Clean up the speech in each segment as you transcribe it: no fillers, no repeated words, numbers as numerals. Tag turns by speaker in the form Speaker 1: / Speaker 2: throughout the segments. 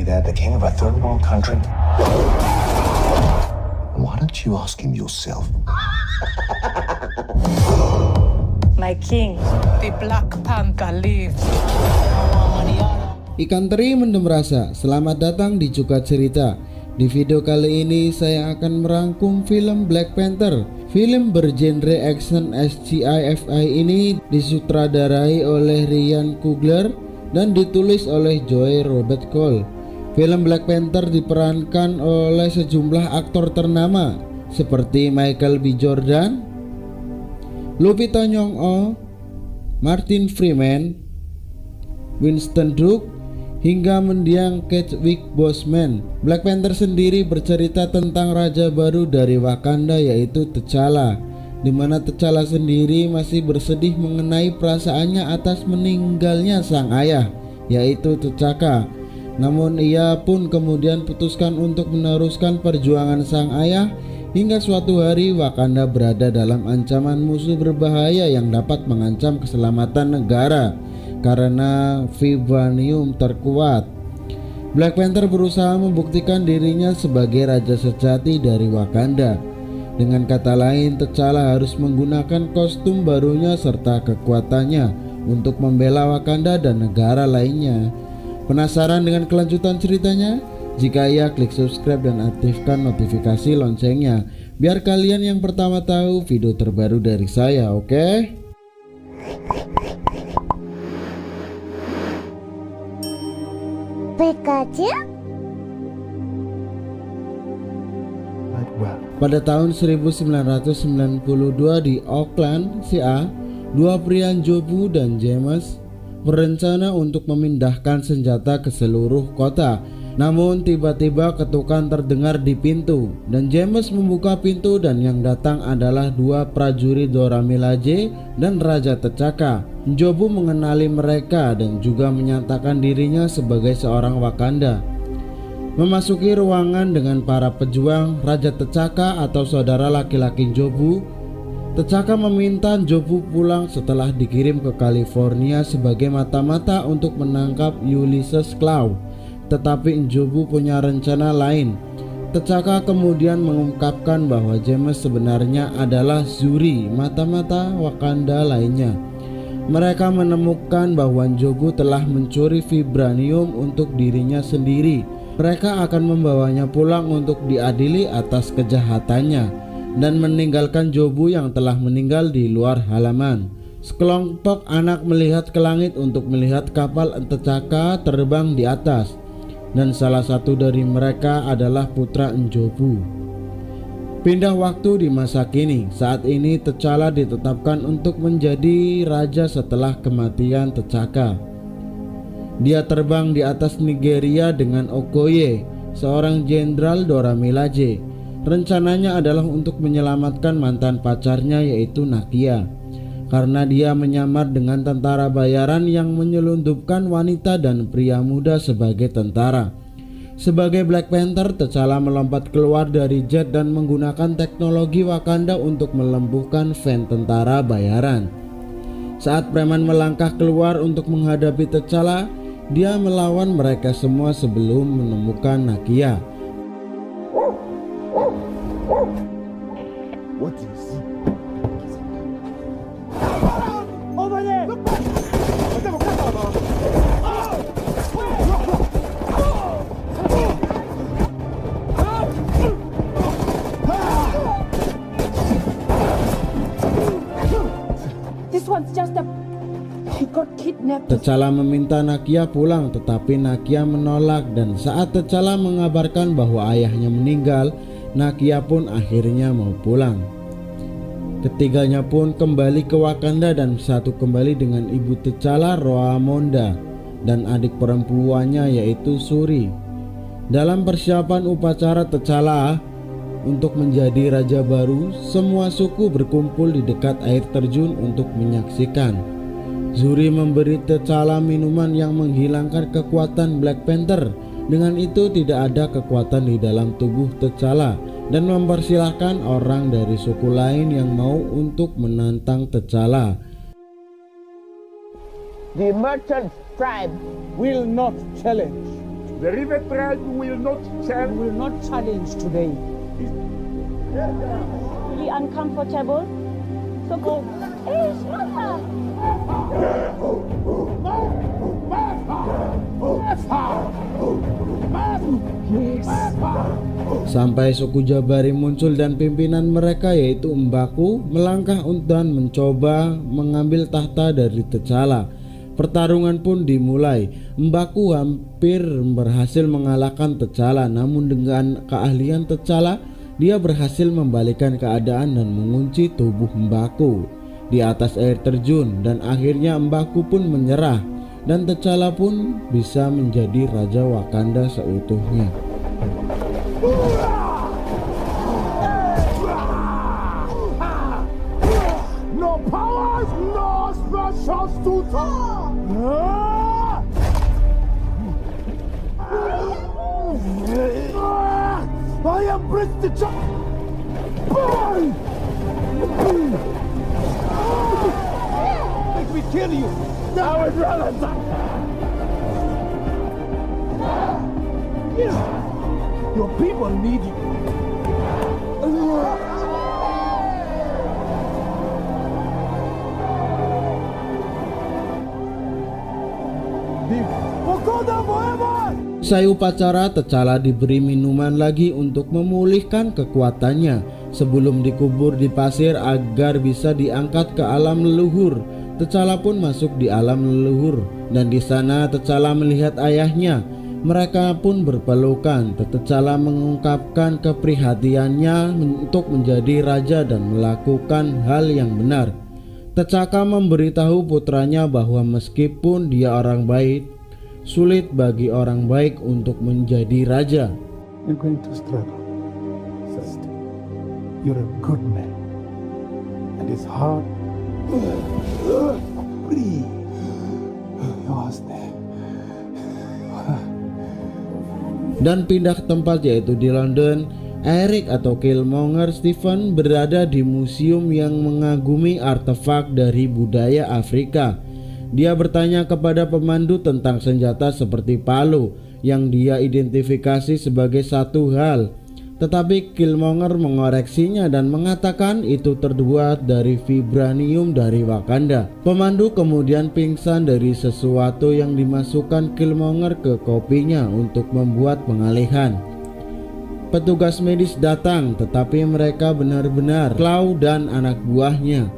Speaker 1: dad the king of a third world country? Why don't you ask him yourself?
Speaker 2: My king, the Black Panther lives.
Speaker 3: Ikan teri mendem rasa, selamat datang di Cuka Cerita. Di video kali ini saya akan merangkum film Black Panther. Film bergenre action sci-fi ini disutradarai oleh Ryan Coogler dan ditulis oleh Joe Robert Cole. Film Black Panther diperankan oleh sejumlah aktor ternama seperti Michael B. Jordan, Lupita Nyong'o, Martin Freeman, Winston Duke, hingga mendiang Chadwick Boseman. Black Panther sendiri bercerita tentang raja baru dari Wakanda, yaitu T'Challa, di mana T'Challa sendiri masih bersedih mengenai perasaannya atas meninggalnya sang ayah, yaitu T'Chaka. Namun ia pun kemudian putuskan untuk meneruskan perjuangan sang ayah hingga suatu hari Wakanda berada dalam ancaman musuh berbahaya yang dapat mengancam keselamatan negara karena vibranium terkuat. Black Panther berusaha membuktikan dirinya sebagai raja sejati dari Wakanda. Dengan kata lain, T'Challa harus menggunakan kostum barunya serta kekuatannya untuk membela Wakanda dan negara lainnya. Penasaran dengan kelanjutan ceritanya? Jika iya, klik subscribe dan aktifkan notifikasi loncengnya biar kalian yang pertama tahu video terbaru dari saya, oke?
Speaker 4: Pikachu?
Speaker 3: Pada tahun 1992 di Auckland, CA, dua pria Njobu dan James berencana untuk memindahkan senjata ke seluruh kota. Namun tiba-tiba ketukan terdengar di pintu dan James membuka pintu dan yang datang adalah dua prajurit Dora Milaje dan Raja T'Chaka. Njobu mengenali mereka dan juga menyatakan dirinya sebagai seorang Wakanda. Memasuki ruangan dengan para pejuang, Raja T'Chaka atau saudara laki-laki Njobu, T'Chaka meminta Njobu pulang setelah dikirim ke California sebagai mata-mata untuk menangkap Ulysses Klaue. Tetapi Njobu punya rencana lain. T'Chaka kemudian mengungkapkan bahwa James sebenarnya adalah Shuri, mata-mata Wakanda lainnya. Mereka menemukan bahwa Njobu telah mencuri vibranium untuk dirinya sendiri. Mereka akan membawanya pulang untuk diadili atas kejahatannya dan meninggalkan Njobu yang telah meninggal di luar halaman. Sekelompok anak melihat ke langit untuk melihat kapal T'Chaka terbang di atas, dan salah satu dari mereka adalah putra Njobu. Pindah waktu di masa kini. Saat ini T'Challa ditetapkan untuk menjadi raja setelah kematian T'Chaka. Dia terbang di atas Nigeria dengan Okoye, seorang jenderal Dora Milaje. Rencananya adalah untuk menyelamatkan mantan pacarnya, yaitu Nakia, karena dia menyamar dengan tentara bayaran yang menyelundupkan wanita dan pria muda sebagai tentara. Sebagai Black Panther, T'Challa melompat keluar dari jet dan menggunakan teknologi Wakanda untuk melumpuhkan van tentara bayaran. Saat preman melangkah keluar untuk menghadapi T'Challa, dia melawan mereka semua sebelum menemukan Nakia.
Speaker 5: What do you see?
Speaker 3: T'Challa meminta Nakia pulang, tetapi Nakia menolak, dan saat T'Challa mengabarkan bahwa ayahnya meninggal, Nakia pun akhirnya mau pulang. Ketiganya pun kembali ke Wakanda dan satu kembali dengan ibu T'Challa, Ramonda, dan adik perempuannya yaitu Shuri. Dalam persiapan upacara T'Challa untuk menjadi raja baru, semua suku berkumpul di dekat air terjun untuk menyaksikan. Shuri memberi T'Challa minuman yang menghilangkan kekuatan Black Panther. Dengan itu tidak ada kekuatan di dalam tubuh T'Challa dan mempersilahkan orang dari suku lain yang mau untuk menantang T'Challa.
Speaker 5: The merchant tribe will not challenge.
Speaker 4: The river tribe will not challenge today.
Speaker 5: Really uncomfortable. So go. Hey, Shmata!
Speaker 3: Sampai suku Jabari muncul dan pimpinan mereka yaitu Mbaku melangkah dan mencoba mengambil tahta dari T'Challa. Pertarungan pun dimulai. Mbaku hampir berhasil mengalahkan T'Challa, namun dengan keahlian T'Challa dia berhasil membalikkan keadaan dan mengunci tubuh Mbaku di atas air terjun, dan akhirnya Mbaku pun menyerah dan T'Challa pun bisa menjadi Raja Wakanda seutuhnya.
Speaker 4: No powers, no special suits. I am Prince T'Challa. Make me kill you. Now I'd rather die. Your people need you. Wakanda forever!
Speaker 3: Usai upacara, T'Challa diberi minuman lagi untuk memulihkan kekuatannya sebelum dikubur di pasir agar bisa diangkat ke alam leluhur. T'Challa pun masuk di alam leluhur dan di sana T'Challa melihat ayahnya. Mereka pun berpelukan. T'Challa mengungkapkan keprihatiannya untuk menjadi raja dan melakukan hal yang benar. T'Chaka memberitahu putranya bahwa meskipun dia orang baik, sulit bagi orang baik untuk menjadi raja.
Speaker 4: You're going to struggle. First, you're a good man. And it's hard. Breathe.
Speaker 3: Dan pindah tempat yaitu di London. Eric atau Killmonger Stephen berada di museum yang mengagumi artefak dari budaya Afrika. Dia bertanya kepada pemandu tentang senjata seperti palu yang dia identifikasi sebagai satu hal, tetapi Killmonger mengoreksinya dan mengatakan itu terbuat dari vibranium dari Wakanda. Pemandu kemudian pingsan dari sesuatu yang dimasukkan Killmonger ke kopinya untuk membuat pengalihan. Petugas medis datang, tetapi mereka benar-benar Klaw dan anak buahnya.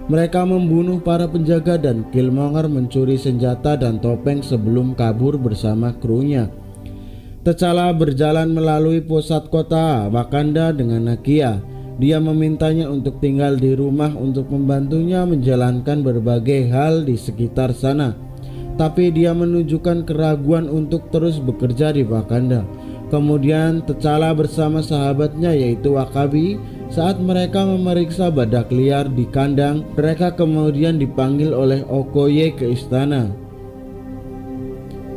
Speaker 3: Mereka membunuh para penjaga dan Killmonger mencuri senjata dan topeng sebelum kabur bersama krunya. T'Challa berjalan melalui pusat kota Wakanda dengan Nakia. Dia memintanya untuk tinggal di rumah untuk membantunya menjalankan berbagai hal di sekitar sana. Tapi dia menunjukkan keraguan untuk terus bekerja di Wakanda. Kemudian T'Challa bersama sahabatnya yaitu Wakabi. Saat mereka memeriksa badak liar di kandang, mereka kemudian dipanggil oleh Okoye ke istana.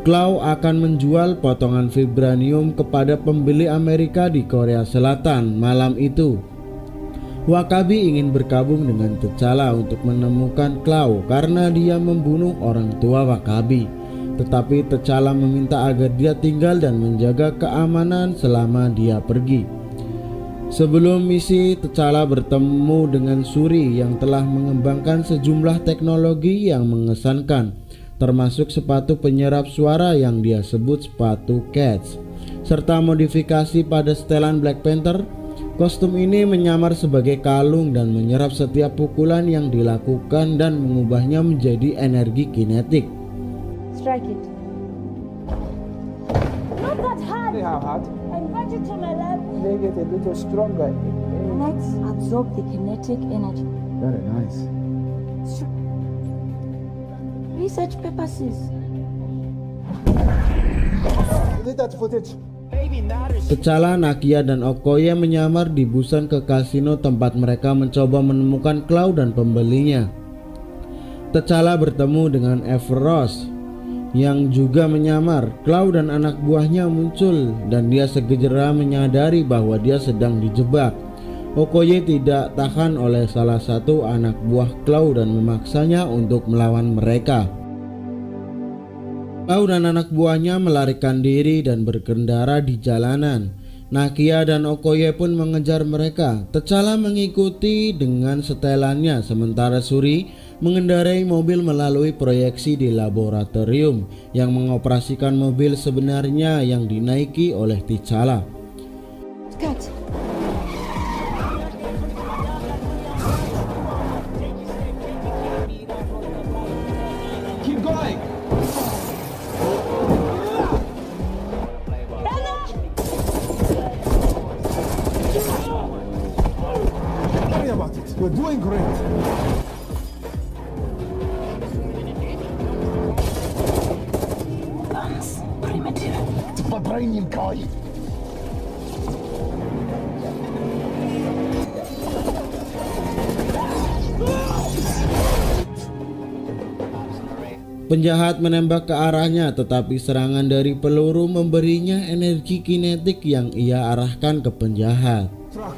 Speaker 3: Klaw akan menjual potongan vibranium kepada pembeli Amerika di Korea Selatan malam itu. Wakabi ingin bergabung dengan T'Challa untuk menemukan Klaw karena dia membunuh orang tua Wakabi. Tetapi T'Challa meminta agar dia tinggal dan menjaga keamanan selama dia pergi. Sebelum misi, T'Challa bertemu dengan Shuri yang telah mengembangkan sejumlah teknologi yang mengesankan, termasuk sepatu penyerap suara yang dia sebut sepatu Cats, serta modifikasi pada setelan Black Panther. Kostum ini menyamar sebagai kalung dan menyerap setiap pukulan yang dilakukan dan mengubahnya menjadi energi kinetik.
Speaker 5: Strike it. Not that hard.
Speaker 4: How hard?
Speaker 5: Invite it to my lab.
Speaker 4: Make it a little stronger.
Speaker 5: Let's absorb the kinetic energy.
Speaker 4: Very nice.
Speaker 5: Research purposes.
Speaker 4: Delete that footage.
Speaker 3: T'Challa, Nakia, dan Okoye menyamar di Busan ke kasino tempat mereka mencoba menemukan Klaw dan pembelinya. T'Challa bertemu dengan Everos yang juga menyamar. Klaw dan anak buahnya muncul dan dia segera menyadari bahwa dia sedang dijebak. Okoye tidak tahan oleh salah satu anak buah Klaw dan memaksanya untuk melawan mereka. Lau dan anak buahnya melarikan diri dan berkendara di jalanan. Nakia dan Okoye pun mengejar mereka. T'Challa mengikuti dengan setelannya, sementara Shuri mengendarai mobil melalui proyeksi di laboratorium yang mengoperasikan mobil sebenarnya yang dinaiki oleh T'Challa.
Speaker 5: Cut.
Speaker 4: Keep going! Don't worry about it. We're doing great.
Speaker 1: Подрайним Кай.
Speaker 3: Penjahat menembak ke arahnya, tetapi serangan dari peluru memberinya energi kinetik yang ia arahkan ke penjahat.
Speaker 4: Truck.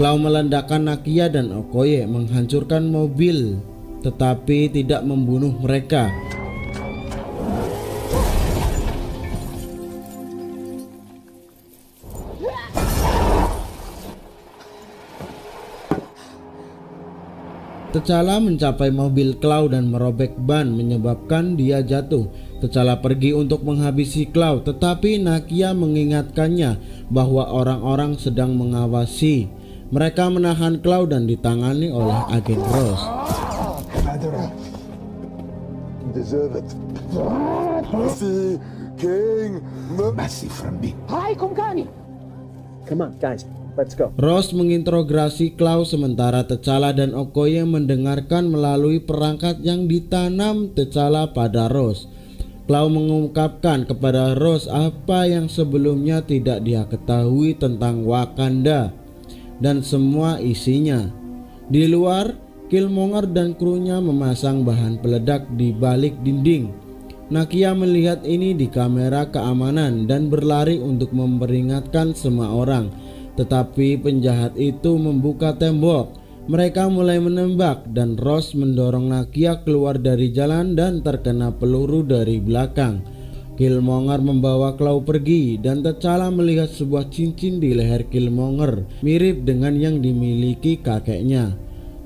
Speaker 3: Klaw meledakkan Nakia dan Okoye, menghancurkan mobil, tetapi tidak membunuh mereka. T'Challa mencapai mobil Klaw dan merobek ban, menyebabkan dia jatuh. T'Challa pergi untuk menghabisi Klaw, tetapi Nakia mengingatkannya bahwa orang-orang sedang mengawasi. Mereka menahan Klaw dan ditangani oleh agen Ross.
Speaker 1: Madara. Deserve it. Mercy, King. Mercy from me.
Speaker 5: Hi, Kumkani.
Speaker 6: Come on, guys, let's go.
Speaker 3: Ross menginterogasi Klaw sementara T'Challa dan Okoye mendengarkan melalui perangkat yang ditanam T'Challa pada Ross. Klaw mengungkapkan kepada Ross apa yang sebelumnya tidak dia ketahui tentang Wakanda dan semua isinya. Di luar, Killmonger dan krunya memasang bahan peledak di balik dinding. Nakia melihat ini di kamera keamanan dan berlari untuk memperingatkan semua orang. Tetapi penjahat itu membuka tembok. Mereka mulai menembak dan Ross mendorong Nakia keluar dari jalan dan terkena peluru dari belakang. Killmonger membawa Klaw pergi dan T'Challa melihat sebuah cincin di leher Killmonger mirip dengan yang dimiliki kakeknya.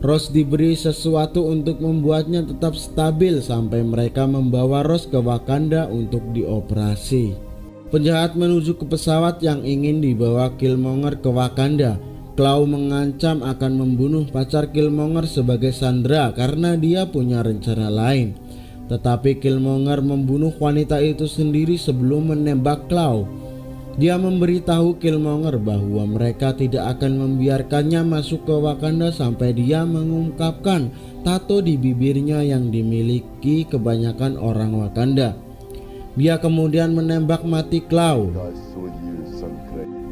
Speaker 3: Ross diberi sesuatu untuk membuatnya tetap stabil sampai mereka membawa Ross ke Wakanda untuk dioperasi. Penjahat menuju ke pesawat yang ingin dibawa Killmonger ke Wakanda. Klaw mengancam akan membunuh pacar Killmonger sebagai sandera karena dia punya rencana lain. Tetapi Killmonger membunuh wanita itu sendiri sebelum menembak Klaw. Dia memberitahu Killmonger bahwa mereka tidak akan membiarkannya masuk ke Wakanda sampai dia mengungkapkan tato di bibirnya yang dimiliki kebanyakan orang Wakanda. Dia kemudian menembak mati Klaw.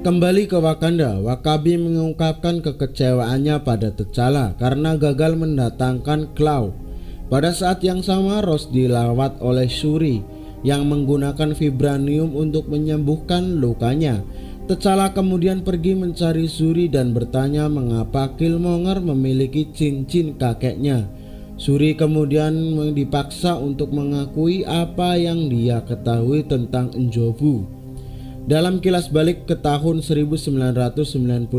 Speaker 3: Kembali ke Wakanda, Wakabi mengungkapkan kekecewaannya pada T'Challa karena gagal mendatangkan Klaw. Pada saat yang sama, Ross dilawat oleh Shuri yang menggunakan vibranium untuk menyembuhkan lukanya. T'Challa kemudian pergi mencari Shuri dan bertanya mengapa Killmonger memiliki cincin kakeknya. Shuri kemudian dipaksa untuk mengakui apa yang dia ketahui tentang N'Jobu. Dalam kilas balik ke tahun 1992,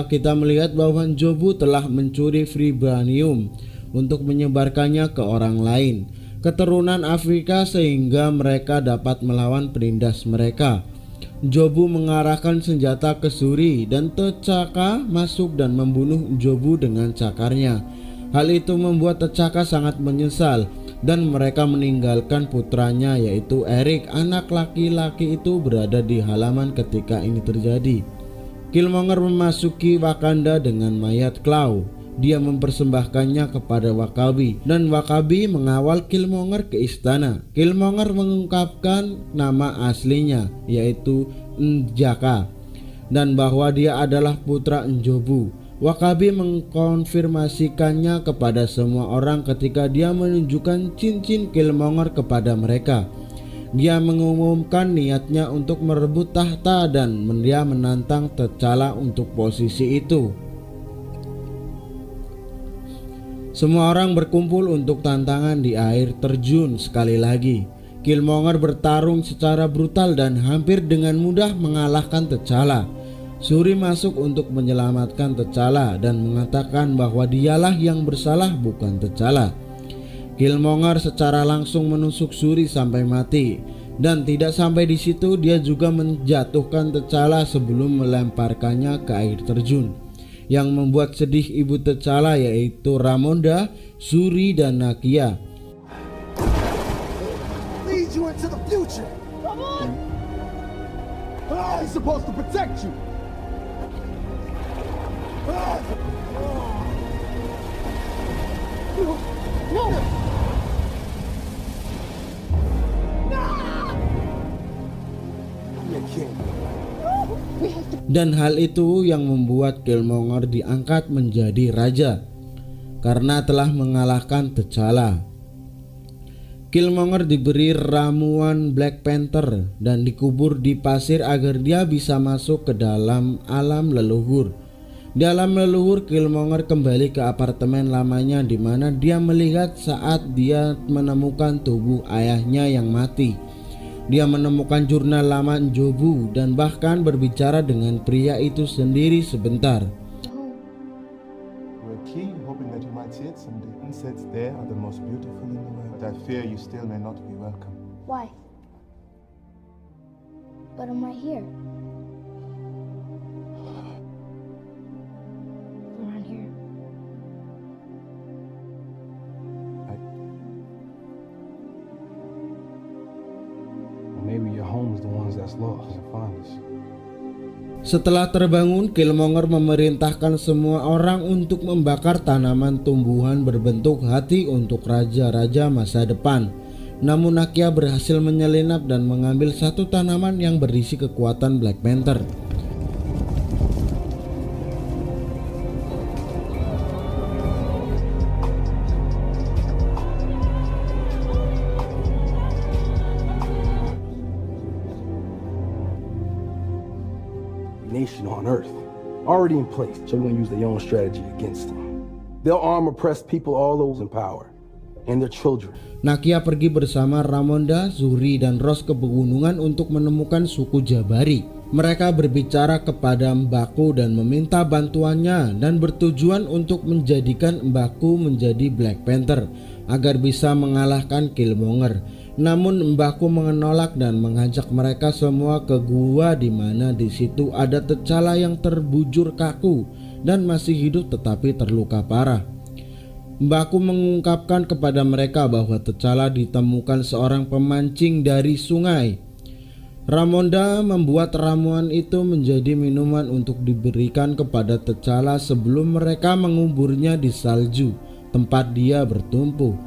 Speaker 3: kita melihat bahwa N'Jobu telah mencuri vibranium untuk menyebarkannya ke orang lain, keturunan Afrika, sehingga mereka dapat melawan penindas mereka. N'Jobu mengarahkan senjata ke Shuri dan T'Chaka masuk dan membunuh N'Jobu dengan cakarnya. Hal itu membuat T'Chaka sangat menyesal dan mereka meninggalkan putranya yaitu Eric. Anak laki-laki itu berada di halaman ketika ini terjadi. Killmonger memasuki Wakanda dengan mayat Klaw. Dia mempersembahkannya kepada Wakabi dan Wakabi mengawal Killmonger ke istana. Killmonger mengungkapkan nama aslinya yaitu N'Jaka dan bahwa dia adalah putra N'Jobu. Wakabi mengkonfirmasikannya kepada semua orang ketika dia menunjukkan cincin Killmonger kepada mereka. Dia mengumumkan niatnya untuk merebut tahta dan dia menantang T'Challa untuk posisi itu. Semua orang berkumpul untuk tantangan di air terjun sekali lagi. Killmonger bertarung secara brutal dan hampir dengan mudah mengalahkan T'Challa. Shuri masuk untuk menyelamatkan T'Challa dan mengatakan bahwa dialah yang bersalah, bukan T'Challa. Killmonger secara langsung menusuk Shuri sampai mati, dan tidak sampai di situ, dia juga menjatuhkan T'Challa sebelum melemparkannya ke air terjun. Yang membuat sedih ibu T'Challa yaitu Ramonda, Shuri, dan Nakia.
Speaker 1: Lead you into the future. Come on. I'm supposed to protect you.
Speaker 5: No!
Speaker 1: I'm your king.
Speaker 5: We have to...
Speaker 3: Dan hal itu yang membuat Killmonger diangkat menjadi raja karena telah mengalahkan T'Challa. Killmonger diberi ramuan Black Panther dan dikubur di pasir agar dia bisa masuk ke dalam alam leluhur. Di alam leluhur, Killmonger kembali ke apartemen lamanya di mana dia melihat saat dia menemukan tubuh ayahnya yang mati. Dia menemukan jurnal lama Njobu dan bahkan berbicara dengan pria itu sendiri sebentar.
Speaker 4: We're keen, hoping that you might see it someday. Sunsets there are the most beautiful in the world, but I fear you still may not be welcome.
Speaker 5: Why? But I'm right here. Around here.
Speaker 4: Maybe your home is the ones that's lost and find us.
Speaker 3: Setelah terbangun, Killmonger memerintahkan semua orang untuk membakar tanaman tumbuhan berbentuk hati untuk raja-raja masa depan. Namun Nakia berhasil menyelinap dan mengambil satu tanaman yang berisi kekuatan Black Panther.
Speaker 7: Nation on Earth, already in place, so we're gonna use their own strategy against them. They'll arm oppressed people all those in power, and their children.
Speaker 3: Nakia pergi bersama Ramonda, Shuri, dan Ross ke pegunungan untuk menemukan suku Jabari. Mereka berbicara kepada M'Baku dan meminta bantuannya dan bertujuan untuk menjadikan M'Baku menjadi Black Panther agar bisa mengalahkan Killmonger. Namun M'Baku menolak dan mengajak mereka semua ke gua di mana di situ ada T'Challa yang terbujur kaku dan masih hidup tetapi terluka parah. M'Baku mengungkapkan kepada mereka bahwa T'Challa ditemukan seorang pemancing dari sungai. Ramonda membuat ramuan itu menjadi minuman untuk diberikan kepada T'Challa sebelum mereka menguburnya di salju tempat dia bertumpu.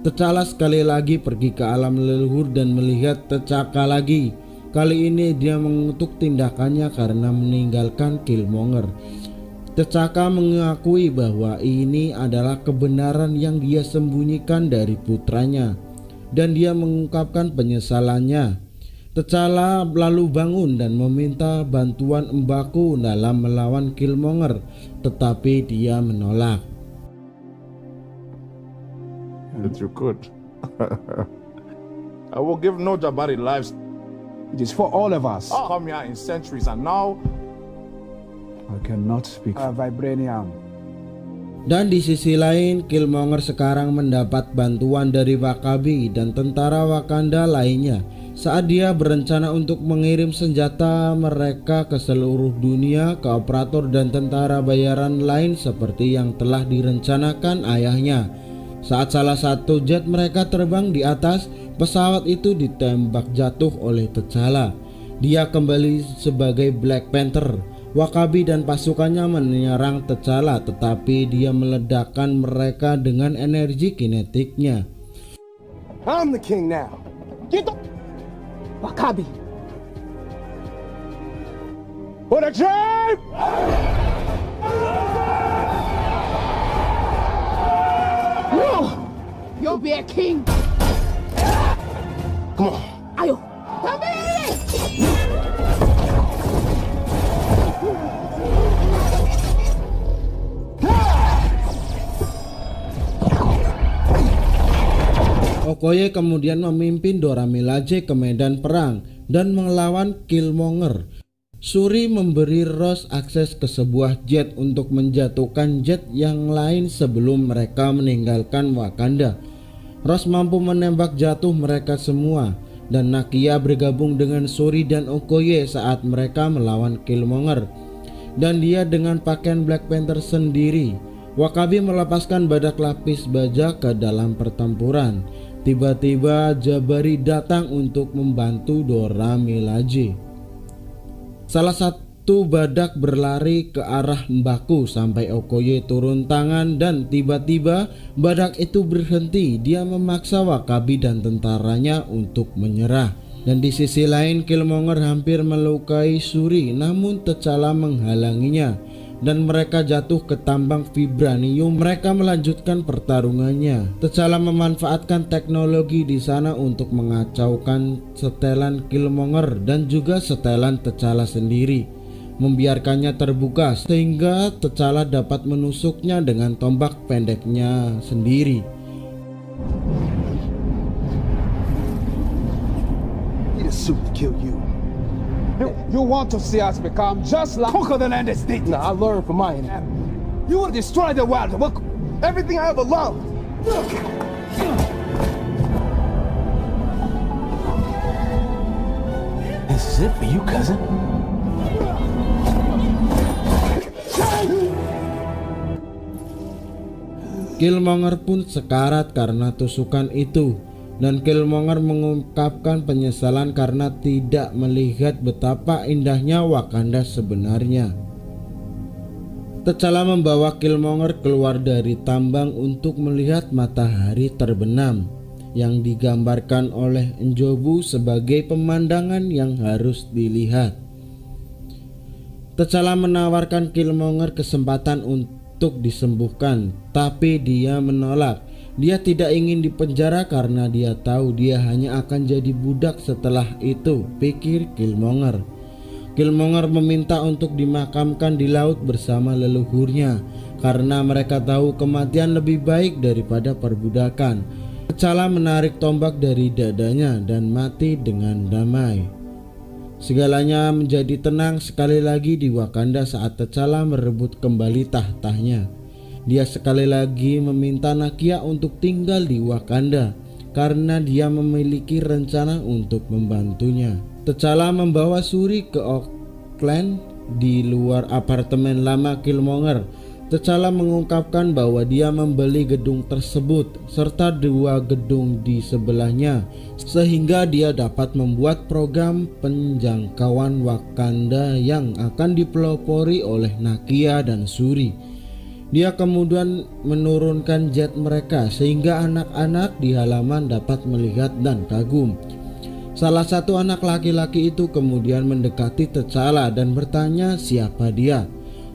Speaker 3: T'Challa sekali lagi pergi ke alam leluhur dan melihat T'Chaka lagi. Kali ini dia mengutuk tindakannya karena meninggalkan Killmonger. T'Chaka mengakui bahwa ini adalah kebenaran yang dia sembunyikan dari putranya dan dia mengungkapkan penyesalannya. T'Challa lalu bangun dan meminta bantuan M'Baku dalam melawan Killmonger, tetapi dia menolak.
Speaker 8: That you could. I will give no Jabari lives.
Speaker 4: It is for all of us.
Speaker 8: Come here in centuries, and now
Speaker 4: I cannot speak. Vibranium.
Speaker 3: Dan di sisi lain, Killmonger sekarang mendapat bantuan dari W'Kabi dan tentara Wakanda lainnya saat dia berencana untuk mengirim senjata mereka ke seluruh dunia ke operator dan tentara bayaran lain seperti yang telah direncanakan ayahnya. Saat salah satu jet mereka terbang di atas, pesawat itu ditembak jatuh oleh T'Challa. Dia kembali sebagai Black Panther. W'Kabi dan pasukannya menyerang T'Challa, tetapi dia meledakkan mereka dengan energi kinetiknya.
Speaker 1: I'm the king now.
Speaker 5: Get the... W'Kabi.
Speaker 1: For the tribe!
Speaker 5: No! You'll be a king!
Speaker 1: Come on.
Speaker 5: Ayo! Come
Speaker 3: Okoye kemudian memimpin Dora Milaje ke medan perang dan melawan Killmonger. Shuri memberi Ross akses ke sebuah jet untuk menjatuhkan jet yang lain sebelum mereka meninggalkan Wakanda. Ross mampu menembak jatuh mereka semua, dan Nakia bergabung dengan Shuri dan Okoye saat mereka melawan Killmonger. Dan dia dengan pakaian Black Panther sendiri. Wakabi melepaskan badak lapis baja ke dalam pertempuran. Tiba-tiba Jabari datang untuk membantu Dora Milaje. Salah satu badak berlari ke arah Mbaku sampai Okoye turun tangan, dan tiba-tiba badak itu berhenti. Dia memaksa Wakabi dan tentaranya untuk menyerah. Dan di sisi lain Killmonger hampir melukai Shuri, namun T'Challa menghalanginya dan mereka jatuh ke tambang vibranium. Mereka melanjutkan pertarungannya. T'Challa memanfaatkan teknologi di sana untuk mengacaukan setelan Killmonger dan juga setelan T'Challa sendiri, membiarkannya terbuka sehingga T'Challa dapat menusuknya dengan tombak pendeknya sendiri.
Speaker 7: Suit to kill you.
Speaker 1: You want to see us become just like conquer the land is deep.
Speaker 7: Nah, I learned from my enemy.
Speaker 1: You will destroy the world.
Speaker 7: Everything I ever loved. This is it for you, cousin.
Speaker 3: Killmonger pun sekarat karena tusukan itu, dan Killmonger mengungkapkan penyesalan karena tidak melihat betapa indahnya Wakanda sebenarnya. T'Challa membawa Killmonger keluar dari tambang untuk melihat matahari terbenam yang digambarkan oleh Njobu sebagai pemandangan yang harus dilihat. T'Challa menawarkan Killmonger kesempatan untuk disembuhkan, tapi dia menolak. Dia tidak ingin dipenjara karena dia tahu dia hanya akan jadi budak setelah itu, pikir Killmonger. Killmonger meminta untuk dimakamkan di laut bersama leluhurnya karena mereka tahu kematian lebih baik daripada perbudakan. T'Challa menarik tombak dari dadanya dan mati dengan damai. Segalanya menjadi tenang sekali lagi di Wakanda saat T'Challa merebut kembali tahtanya. Dia sekali lagi meminta Nakia untuk tinggal di Wakanda karena dia memiliki rencana untuk membantunya. T'Challa membawa Shuri ke Auckland di luar apartemen lama Killmonger. T'Challa mengungkapkan bahwa dia membeli gedung tersebut serta 2 gedung di sebelahnya sehingga dia dapat membuat program penjangkauan Wakanda yang akan dipelopori oleh Nakia dan Shuri. Dia kemudian menurunkan jet mereka sehingga anak-anak di halaman dapat melihat dan kagum. Salah satu anak laki-laki itu kemudian mendekati T'Challa dan bertanya siapa dia.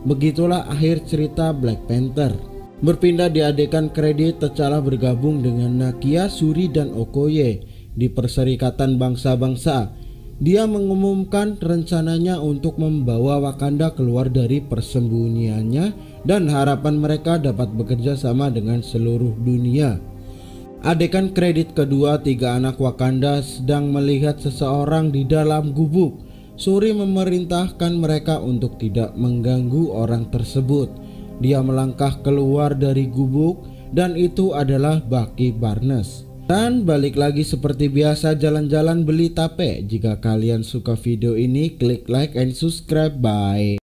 Speaker 3: Begitulah akhir cerita Black Panther. Berpindah di adegan kredit, T'Challa bergabung dengan Nakia, Shuri dan Okoye di Perserikatan Bangsa-Bangsa. Dia mengumumkan rencananya untuk membawa Wakanda keluar dari persembunyiannya dan harapan mereka dapat bekerja sama dengan seluruh dunia. Adegan kredit kedua, 3 anak Wakanda sedang melihat seseorang di dalam gubuk. Shuri memerintahkan mereka untuk tidak mengganggu orang tersebut. Dia melangkah keluar dari gubuk dan itu adalah Bucky Barnes. Dan balik lagi seperti biasa, jalan-jalan beli tape. Jika kalian suka video ini, klik like and subscribe. Bye.